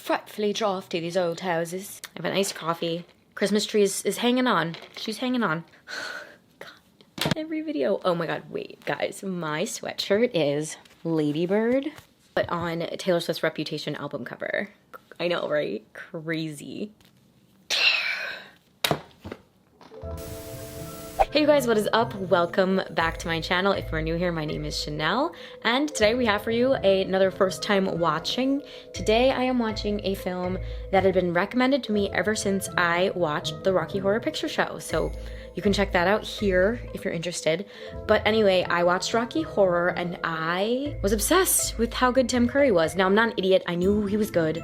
frightfully drafty, these old houses. I have an iced coffee. Christmas tree is hanging on. She's hanging on. God, every video. Oh my God, wait, guys. My sweatshirt is Ladybird, but on Taylor Swift's Reputation album cover. I know, right? Crazy. Hey you guys, what is up? Welcome back to my channel. If you're new here, my name is Chanel, and today we have for you another first time watching. Today I am watching a film that had been recommended to me ever since I watched the Rocky Horror Picture Show. So you can check that out here if you're interested. But anyway, I watched Rocky Horror and I was obsessed with how good Tim Curry was. Now I'm not an idiot. I knew he was good.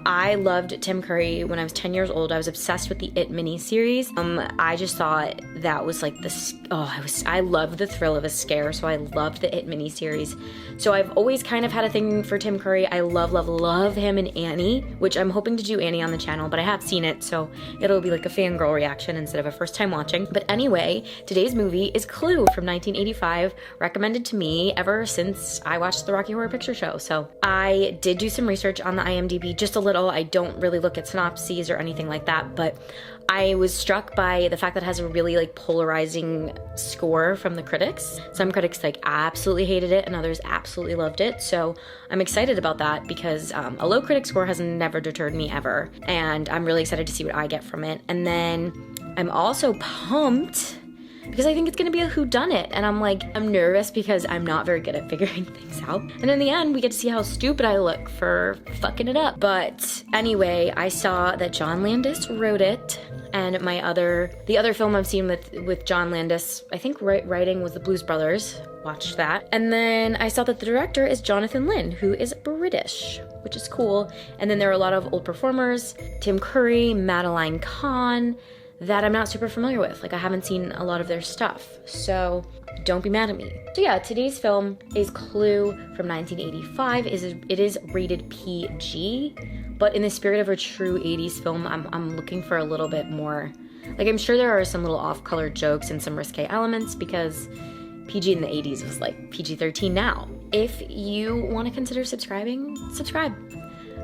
I loved Tim Curry when I was 10 years old. I was obsessed with the It miniseries. I just thought that was like this, I love the thrill of a scare, so I loved the It miniseries. So I've always kind of had a thing for Tim Curry. I love him in Annie, which I'm hoping to do Annie on the channel, but I have seen it, so it'll be like a fangirl reaction instead of a first time watching. But anyway, today's movie is Clue from 1985, recommended to me ever since I watched the Rocky Horror Picture Show. So I did do some research on the IMDb, just a little. I don't really look at synopses or anything like that, but I was struck by the fact that it has a really like polarizing score from the critics. Some critics like absolutely hated it and others absolutely loved it. So I'm excited about that because a low critic score has never deterred me ever. And I'm really excited to see what I get from it. And then I'm also pumped because I think it's gonna be a whodunit, and I'm nervous because I'm not very good at figuring things out. And in the end, we get to see how stupid I look for fucking it up. But anyway, I saw that John Landis wrote it, and the other film I've seen with John Landis, I think writing was The Blues Brothers. Watched that. And then I saw that the director is Jonathan Lynn, who is British, which is cool. And then there are a lot of old performers, Tim Curry, Madeline Kahn, that I'm not super familiar with. Like, I haven't seen a lot of their stuff, so don't be mad at me. So yeah, today's film is Clue from 1985. It is rated PG, but in the spirit of a true 80s film, I'm looking for a little bit more. Like, I'm sure there are some little off-color jokes and some risque elements because PG in the 80s was like PG-13 now. If you want to consider subscribing, subscribe.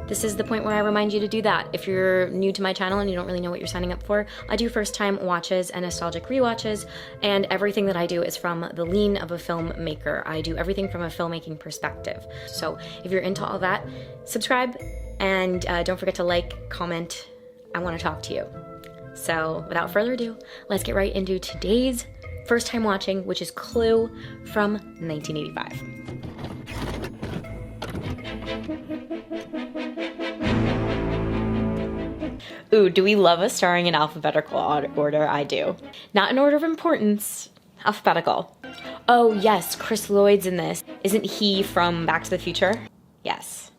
This is the point where I remind you to do that. If you're new to my channel and you don't really know what you're signing up for, I do first time watches and nostalgic rewatches, and everything that I do is from the lean of a filmmaker. I do everything from a filmmaking perspective. So if you're into all that, subscribe, and don't forget to like, comment. I want to talk to you. So without further ado, let's get right into today's first time watching, which is Clue from 1985. Ooh, do we love a starring in alphabetical order? I do. Not in order of importance, alphabetical. Oh yes, Chris Lloyd's in this. Isn't he from Back to the Future? Yes,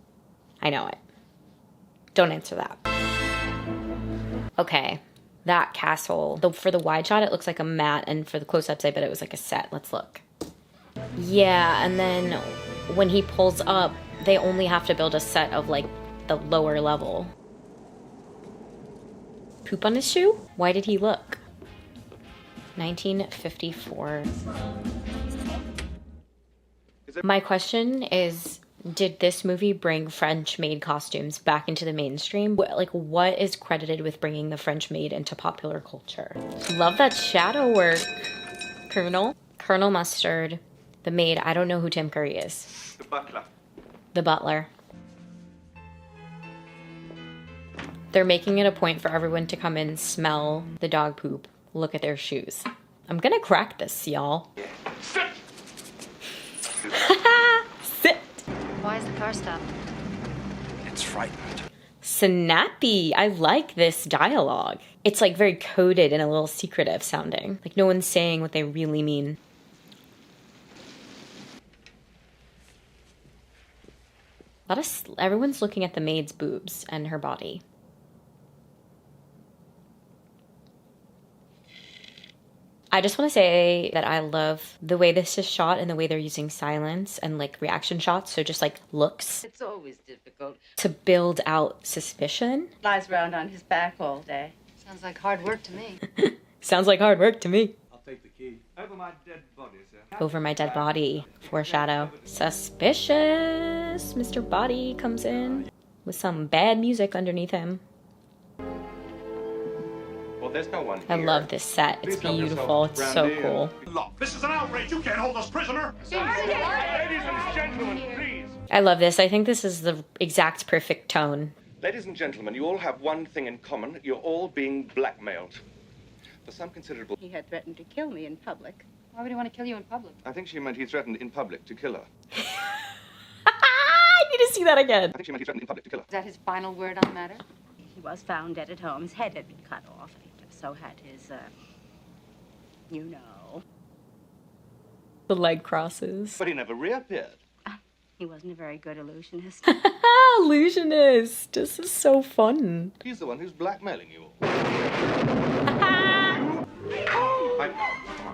I know it. Don't answer that. Okay, that castle. For the wide shot, it looks like a mat, and for the close-ups, I bet it was like a set. Let's look. Yeah, and then when he pulls up, they only have to build a set of like the lower level. Poop on his shoe? Why did he look? 1954. My question is, did this movie bring French maid costumes back into the mainstream? What is credited with bringing the French maid into popular culture? Love that shadow work. Colonel Mustard. The maid. I don't know who Tim Curry is. The butler. The butler. They're making it a point for everyone to come in, smell the dog poop, look at their shoes. I'm gonna crack this, y'all. Sit! Sit! Why is the car stopped? It's frightened. Snappy. I like this dialogue. It's like very coded and a little secretive sounding. Like no one's saying what they really mean. Everyone's looking at the maid's boobs and her body. I just want to say that I love the way this is shot and the way they're using silence and like reaction shots. So just like looks. It's always difficult. To build out suspicion. Lies around on his back all day. Sounds like hard work to me. Sounds like hard work to me. I'll take the key. Over my dead body, sir. Over my dead body. Foreshadow. Suspicious. Mr. Body comes in. with some bad music underneath him. Well, there's no one I here. love this set. It's Please help beautiful. yourself, It's so Brandy. cool. Look, this is an outrage. You can't hold us prisoner. Ladies and gentlemen, please. I love this. I think this is the exact perfect tone. Ladies and gentlemen, you all have one thing in common. You're all being blackmailed. For some considerable... He had threatened to kill me in public. Why would he want to kill you in public? I think she meant he threatened in public to kill her. I need to see that again. I think she meant he threatened in public to kill her. Is that his final word on the matter? He was found dead at home. His head had been cut off. So had his, you know. The leg crosses. But he never reappeared. He wasn't a very good illusionist. Illusionist. This is so fun. He's the one who's blackmailing you all.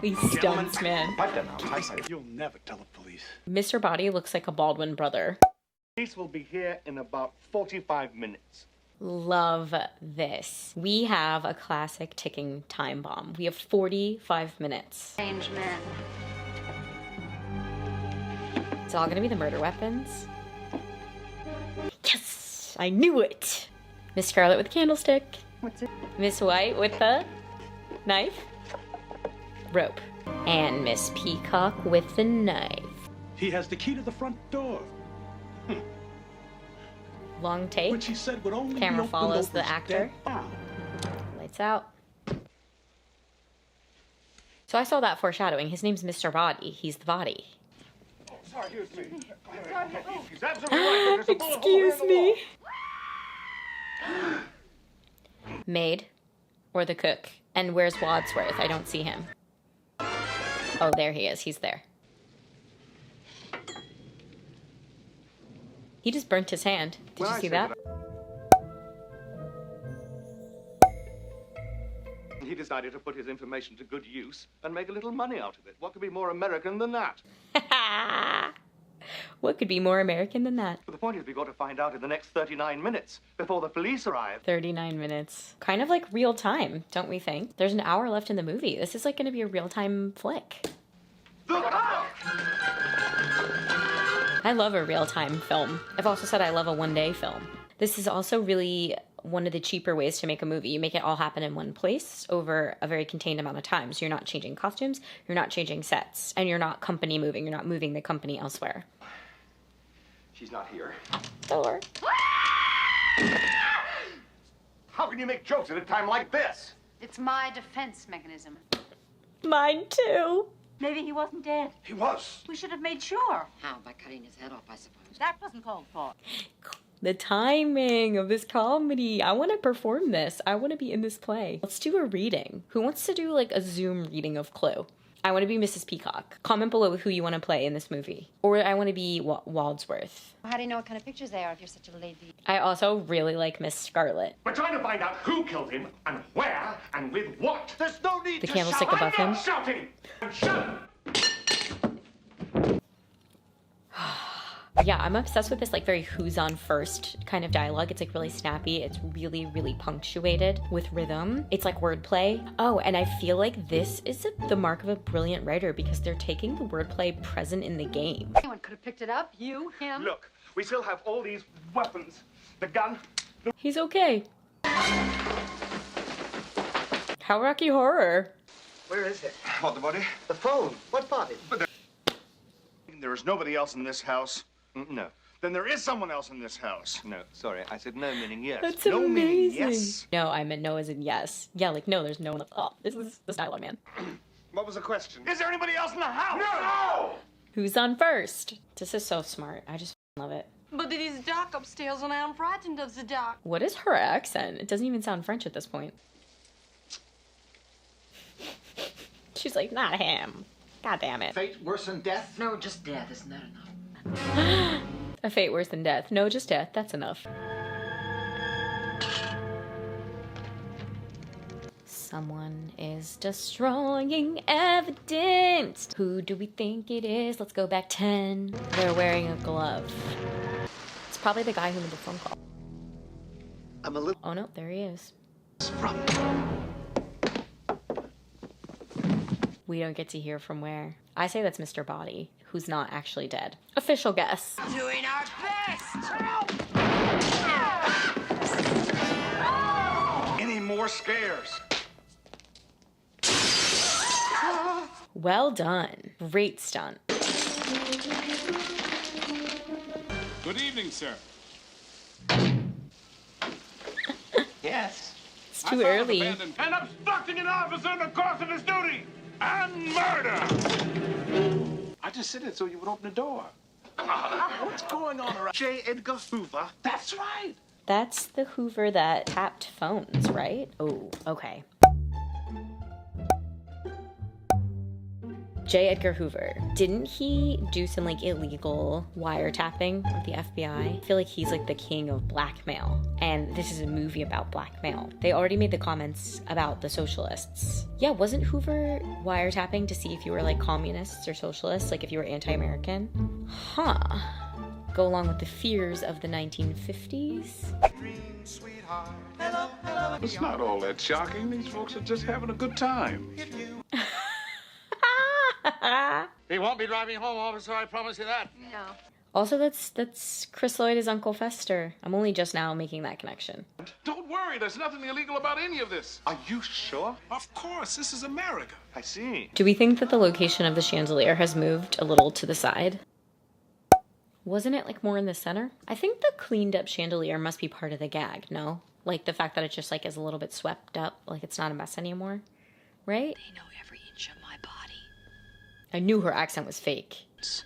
These stunts, man. You'll never tell the police. Mr. Body looks like a Baldwin brother. Police will be here in about 45 minutes. Love this. We have a classic ticking time bomb. We have 45 minutes. Strange man. It's all gonna be the murder weapons. Yes! I knew it! Miss Scarlet with the candlestick. What's it? Miss White with the knife. Rope. And Miss Peacock with the knife. He has the key to the front door, Long take. which he said would only Camera be opened follows over the his actor. dead body. Lights out. So I saw that foreshadowing. His name's Mr. Body. He's the body. Sorry, excuse me. He's absolutely right. There's a bullet hole in Excuse the me. wall. Maid or the cook? And where's Wadsworth? I don't see him. Oh, there he is. He's there. He just burnt his hand. Did Well, you I see say that? He decided to put his information to good use and make a little money out of it. What could be more American than that? What could be more American than that? But the point is, we've got to find out in the next 39 minutes before the police arrive. 39 minutes. Kind of like real time, don't we think? There's an hour left in the movie. This is like going to be a real time flick. Look out! I love a real time film. I've also said I love a one-day film. This is also really one of the cheaper ways to make a movie. You make it all happen in one place over a very contained amount of time. So you're not changing costumes, you're not changing sets, and you're not company moving. You're not moving the company elsewhere. She's not here. Thor. How can you make jokes at a time like this? It's my defense mechanism. Mine too. Maybe he wasn't dead. He was. We should have made sure. How? By cutting his head off, I suppose. That wasn't called for. The timing of this comedy. I want to perform this. I want to be in this play. Let's do a reading. Who wants to do like a Zoom reading of Clue? I want to be Mrs. Peacock. Comment below with who you want to play in this movie. Or I want to be Wadsworth. How do you know what kind of pictures they are if you're such a lady? I also really like Miss Scarlet. We're trying to find out who killed him and where and with what. There's no need The to candlestick shout. above I'm him. not shouting. I'm shouting. Yeah, I'm obsessed with this like very who's on first kind of dialogue. It's like really snappy. It's really, really punctuated with rhythm. It's like wordplay. Oh, and I feel like this is the mark of a brilliant writer because they're taking the wordplay present in the game. Anyone could have picked it up. You, him. Look, we still have all these weapons. The gun. He's okay. How Rocky Horror. Where is it? What, the body? The phone. What body? There is nobody else in this house. No. Then there is someone else in this house. No, sorry. I said no, meaning yes. That's No meaning amazing. yes. No, I meant no as in yes. Yeah, like no, there's no one else. Oh, this is the dialogue, man. What was the question? Is there anybody else in the house? No! Who's on first? This is so smart. I just love it. But it is dark upstairs and I am frightened of the dark. What is her accent? It doesn't even sound French at this point. She's like, not him. God damn it. Fate worse than death? No, just death. Isn't that enough? A fate worse than death. No, just death. That's enough. Someone is destroying evidence. Who do we think it is? Let's go back 10. They're wearing a glove. It's probably the guy who made the phone call. I'm a little Oh no, there he is. from. We don't get to hear from where. I say that's Mr. Body, who's not actually dead. Official guess. Doing our best! more scares. Well done. Great stunt. Good evening, sir. Yes. It's too early. And obstructing an officer in the course of his duty and murder. I just said it so you would open the door. What's going on around? J. Edgar Hoover. That's right. That's the Hoover that tapped phones, right? Oh, okay. J. Edgar Hoover. Didn't he do some like illegal wiretapping of the FBI? I feel like he's like the king of blackmail. And this is a movie about blackmail. They already made the comments about the socialists. Yeah, wasn't Hoover wiretapping to see if you were like communists or socialists, like if you were anti-American? Huh. Go along with the fears of the 1950s. It's not all that shocking. These folks are just having a good time. He won't be driving home, officer, I promise you that. No. Also, that's Chris Lloyd as Uncle Fester. I'm only just now making that connection. Don't worry, there's nothing illegal about any of this. Are you sure? Of course, this is America. I see. Do we think that the location of the chandelier has moved a little to the side? Wasn't it like more in the center? I think the cleaned up chandelier must be part of the gag, no? Like the fact that it just like is a little bit swept up, like it's not a mess anymore, right? They know every inch of my body. I knew her accent was fake. It's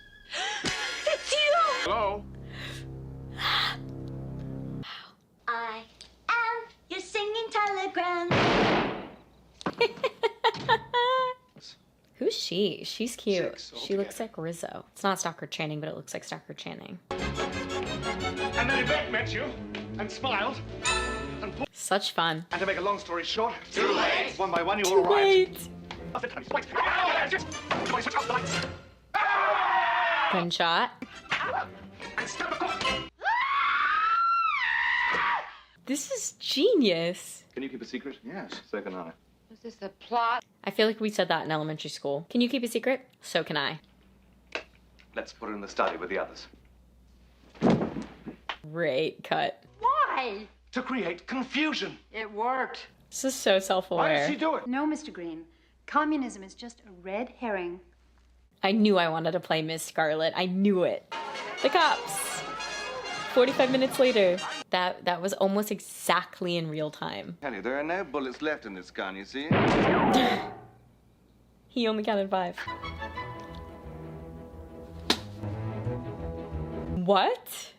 you! Hello? I am your singing telegram. Who's she? She's cute. Six She looks altogether. like Rizzo. It's not Stockard Channing, but it looks like Stockard Channing. And then Yvette met you and smiled. Such fun. And to make a long story short, too late. One by one, you all Too arrived. late. Gunshot. This is genius. Can you keep a secret? Yes. So can I. Was this the plot? I feel like we said that in elementary school. Can you keep a secret? So can I. Let's put her in the study with the others. Great cut. Why? To create confusion. It worked. This is so Why did self-aware. she do it? No, Mr. Green. Communism is just a red herring. I knew I wanted to play Miss Scarlet. I knew it. The cops. 45 minutes later. That was almost exactly in real time. Kelly, there are no bullets left in this gun, you see? He only counted 5. What?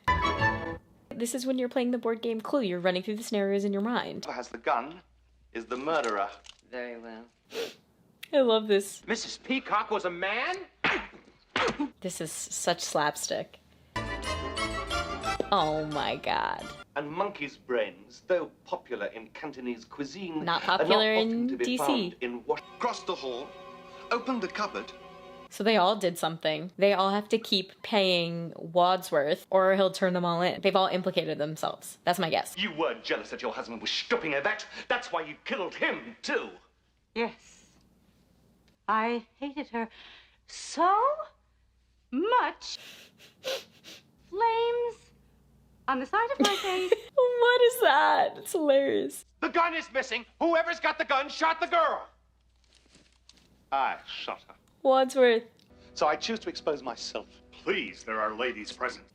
This is when you're playing the board game Clue. You're running through the scenarios in your mind. Whoever has the gun is the murderer. Very well. I love this. Mrs. Peacock was a man? This is such slapstick. Oh my god. And monkey's brains, though popular in Cantonese cuisine, Not are popular not often in to be DC. found in what? Crossed the hall, opened the cupboard. So they all did something. They all have to keep paying Wadsworth or he'll turn them all in. They've all implicated themselves. That's my guess. You weren't jealous that your husband was stopping Yvette. That's why you killed him, too. Yes. I hated her so much. Flames on the side of my face. What is that? It's hilarious. The gun is missing. Whoever's got the gun shot the girl. I shot her. Wadsworth. So I choose to expose myself. Please, there are ladies present.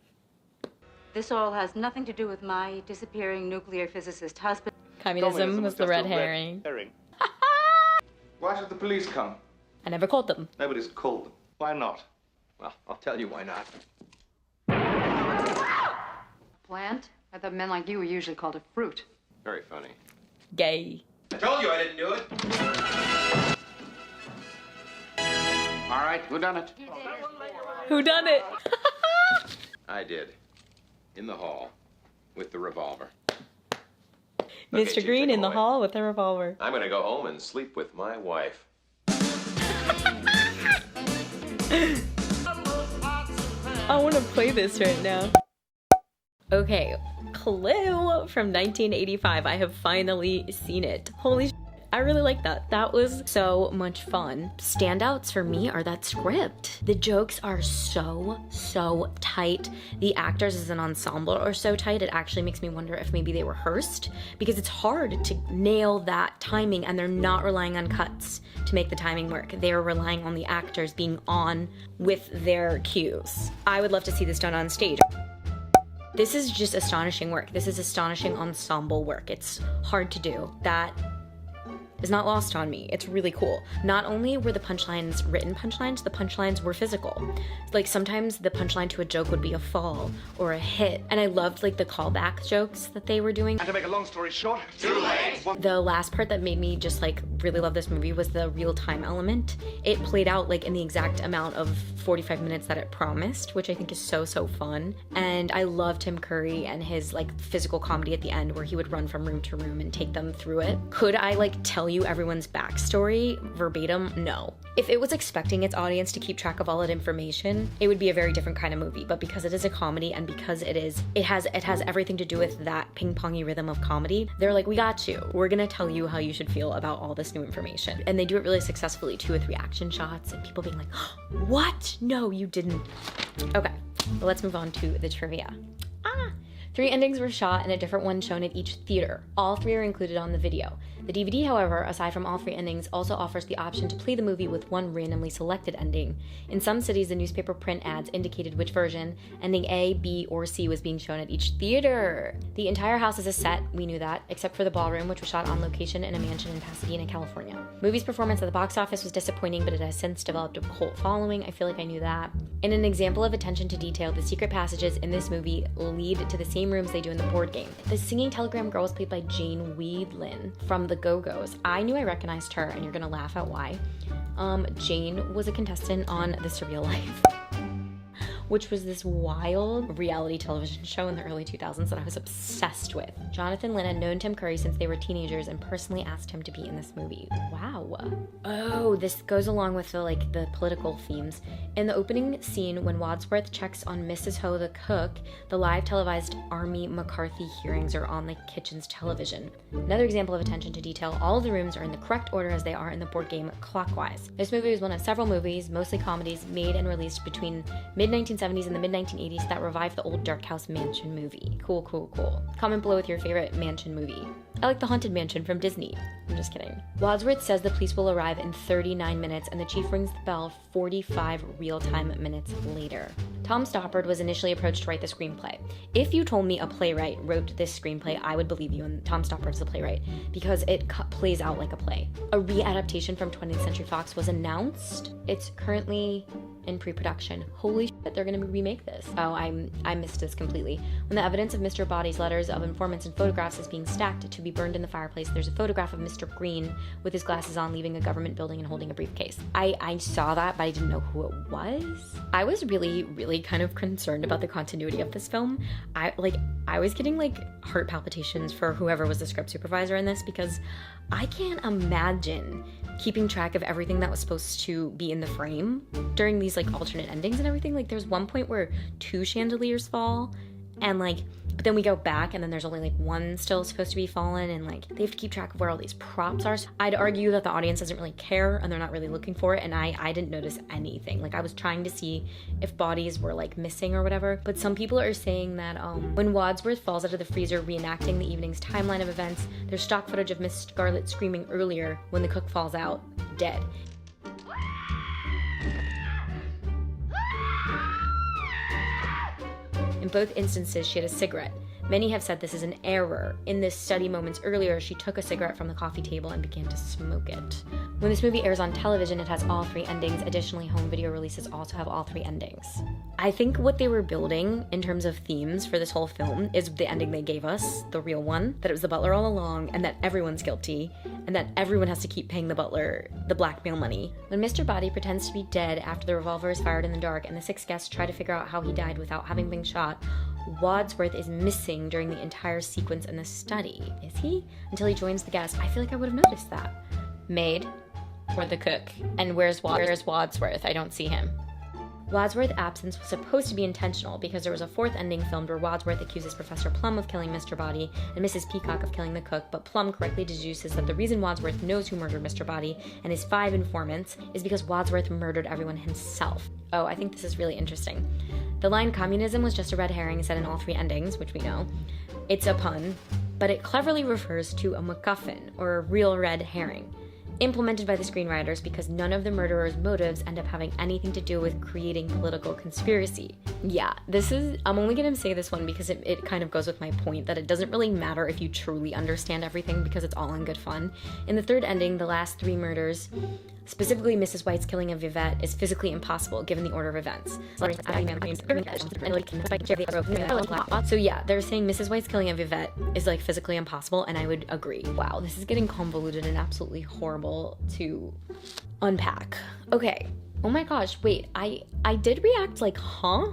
This all has nothing to do with my disappearing nuclear physicist husband. Communism was the just red a herring. Why should the police come? I never called them. Nobody's called them. Why not? Well, I'll tell you why not. Plant? I thought men like you were usually called a fruit. Very funny. Gay. I told you I didn't do it. All right, who done it? Who done it? I did. In the hall. With the revolver. Mr. Jim, Green take in the away. hall with a revolver. I'm gonna go home and sleep with my wife. I want to play this right now. Okay, Clue from 1985. I have finally seen it. Holy shit. I really like that. That was so much fun. Standouts for me are that script. The jokes are so tight. The actors as an ensemble are so tight, it actually makes me wonder if maybe they rehearsed, because it's hard to nail that timing, and they're not relying on cuts to make the timing work. They're relying on the actors being on with their cues. I would love to see this done on stage. This is just astonishing work. This is astonishing ensemble work. It's hard to do. That is not lost on me. It's really cool. Not only were the punchlines written punchlines, the punchlines were physical. Like sometimes the punchline to a joke would be a fall or a hit. And I loved like the callback jokes that they were doing. And to make a long story short, Too late. The last part that made me just like really love this movie was the real time element. It played out like in the exact amount of 45 minutes that it promised, which I think is so fun. And I loved Tim Curry and his like physical comedy at the end where he would run from room to room and take them through it. Could I like tell you everyone's backstory verbatim? No. If it was expecting its audience to keep track of all that information, it would be a very different kind of movie. But because it is a comedy and because it has everything to do with that ping-pongy rhythm of comedy, they're like, we got you. We're gonna tell you how you should feel about all this new information. And they do it really successfully too, with reaction shots and people being like, what? No, you didn't. Okay, but let's move on to the trivia. 3 endings were shot and a different one shown at each theater. All 3 are included on the video. The DVD, however, aside from all 3 endings, also offers the option to play the movie with one randomly selected ending. In some cities, the newspaper print ads indicated which version, ending A, B, or C, was being shown at each theater. The entire house is a set, we knew that, except for the ballroom, which was shot on location in a mansion in Pasadena, California. Movie's performance at the box office was disappointing, but it has since developed a cult following. I feel like I knew that. In an example of attention to detail, the secret passages in this movie lead to the same rooms they do in the board game. The singing telegram girl was played by Jane Weedlin from the Go-Go's. I knew I recognized her, and you're gonna laugh at why. Jane was a contestant on The Surreal Life, which was this wild reality television show in the early 2000s that I was obsessed with. Jonathan Lynn had known Tim Curry since they were teenagers and personally asked him to be in this movie. Wow. Oh, this goes along with the political themes. In the opening scene, when Wadsworth checks on Mrs. Ho the cook, the live televised Army McCarthy hearings are on the kitchen's television. Another example of attention to detail, all of the rooms are in the correct order as they are in the board game clockwise. This movie was one of several movies, mostly comedies, made and released between mid-1970s and the mid-1980s that revived the old Dark House Mansion movie. Cool. Comment below with your favorite mansion movie. I like the Haunted Mansion from Disney. I'm just kidding. Wadsworth says the police will arrive in 39 minutes and the chief rings the bell 45 real-time minutes later. Tom Stoppard was initially approached to write the screenplay. If you told me a playwright wrote this screenplay, I would believe you, and Tom Stoppard's the playwright, because it plays out like a play. A re-adaptation from 20th Century Fox was announced. It's currently in pre-production. Holy shit, they're gonna remake this. Oh, I missed this completely. When the evidence of Mr. Body's letters of informants and photographs is being stacked to be burned in the fireplace, there's a photograph of Mr. Green with his glasses on leaving a government building and holding a briefcase. I saw that, but I didn't know who it was. I was really kind of concerned about the continuity of this film. I was getting heart palpitations for whoever was the script supervisor in this, because I can't imagine keeping track of everything that was supposed to be in the frame during these alternate endings and everything. There's one point where 2 chandeliers fall, and but then we go back and then there's only one still supposed to be fallen, and they have to keep track of where all these props are. So I'd argue that the audience doesn't really care and they're not really looking for it, and I didn't notice anything. I was trying to see if bodies were missing or whatever, but some people are saying that when Wadsworth falls out of the freezer reenacting the evening's timeline of events, there's stock footage of Miss Scarlet screaming earlier when the cook falls out dead. In both instances, she had a cigarette. Many have said this is an error. In this study moments earlier, she took a cigarette from the coffee table and began to smoke it. When this movie airs on television, it has all 3 endings. Additionally, home video releases also have all 3 endings. I think what they were building in terms of themes for this whole film is the ending they gave us, the real one, that it was the butler all along, and that everyone's guilty, and that everyone has to keep paying the butler the blackmail money. When Mr. Body pretends to be dead after the revolver is fired in the dark and the 6 guests try to figure out how he died without having been shot, Wadsworth is missing during the entire sequence in the study. Is he? Until he joins the guests. I feel like I would have noticed that. Maid or the cook? And where's Wadsworth? I don't see him. Wadsworth's absence was supposed to be intentional because there was a fourth ending filmed where Wadsworth accuses Professor Plum of killing Mr. Body and Mrs. Peacock of killing the cook, but Plum correctly deduces that the reason Wadsworth knows who murdered Mr. Body and his 5 informants is because Wadsworth murdered everyone himself. Oh, I think this is really interesting. The line communism was just a red herring said in all 3 endings, which we know. It's a pun, but it cleverly refers to a MacGuffin, or a real red herring, implemented by the screenwriters because none of the murderer's motives end up having anything to do with creating political conspiracy. Yeah, I'm only gonna say this one because it kind of goes with my point that it doesn't really matter if you truly understand everything because it's all in good fun. In the 3rd ending, the last 3 murders, specifically Mrs. White's killing of Vivette, is physically impossible given the order of events. So yeah, they're saying Mrs. White's killing of Vivette is like physically impossible, and I would agree. Wow, this is getting convoluted and absolutely horrible to unpack. Okay, oh my gosh, wait, I did react like, huh?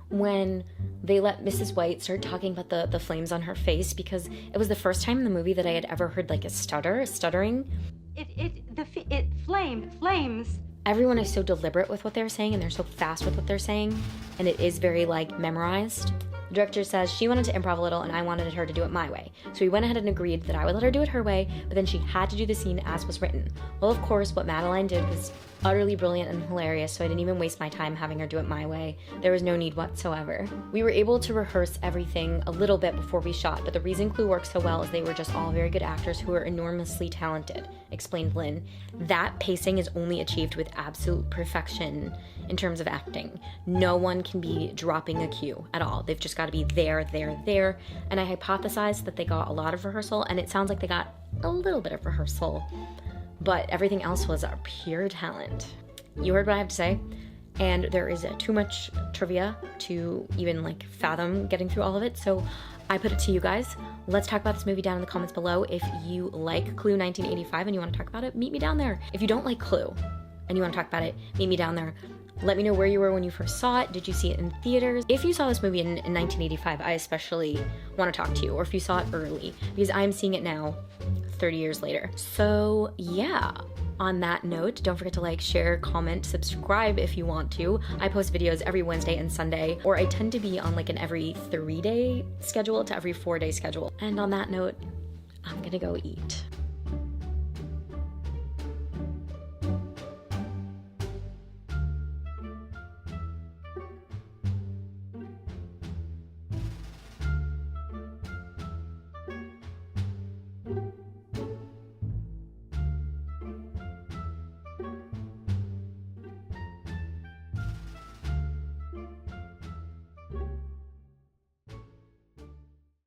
When they let Mrs. White start talking about the flames on her face, because it was the first time in the movie that I had ever heard like a stuttering. It flames. Everyone is so deliberate with what they're saying, and they're so fast with what they're saying, and it is very like memorized. The director says she wanted to improv a little and I wanted her to do it my way. So we went ahead and agreed that I would let her do it her way, but then she had to do the scene as was written. Well, of course, what Madeline did was utterly brilliant and hilarious, so I didn't even waste my time having her do it my way. There was no need whatsoever. We were able to rehearse everything a little bit before we shot, but the reason Clue worked so well is they were just all very good actors who were enormously talented, explained Lynn. That pacing is only achieved with absolute perfection in terms of acting. No one can be dropping a cue at all. They've just got to be there, and I hypothesized that they got a lot of rehearsal, and it sounds like they got a little bit of rehearsal, but everything else was pure talent. You heard what I have to say, and there is too much trivia to even like fathom getting through all of it, so I put it to you guys. Let's talk about this movie down in the comments below. If you like Clue 1985 and you want to talk about it, meet me down there. If you don't like Clue and you want to talk about it, meet me down there. Let me know where you were when you first saw it. Did you see it in theaters? If you saw this movie in 1985, I especially want to talk to you, or if you saw it early, because I'm seeing it now 30 years later. So yeah, on that note, don't forget to like, share, comment, subscribe if you want to. I post videos every Wednesday and Sunday, or I tend to be on like an every 3-day schedule to every 4-day schedule. And on that note, I'm gonna go eat. Thank you.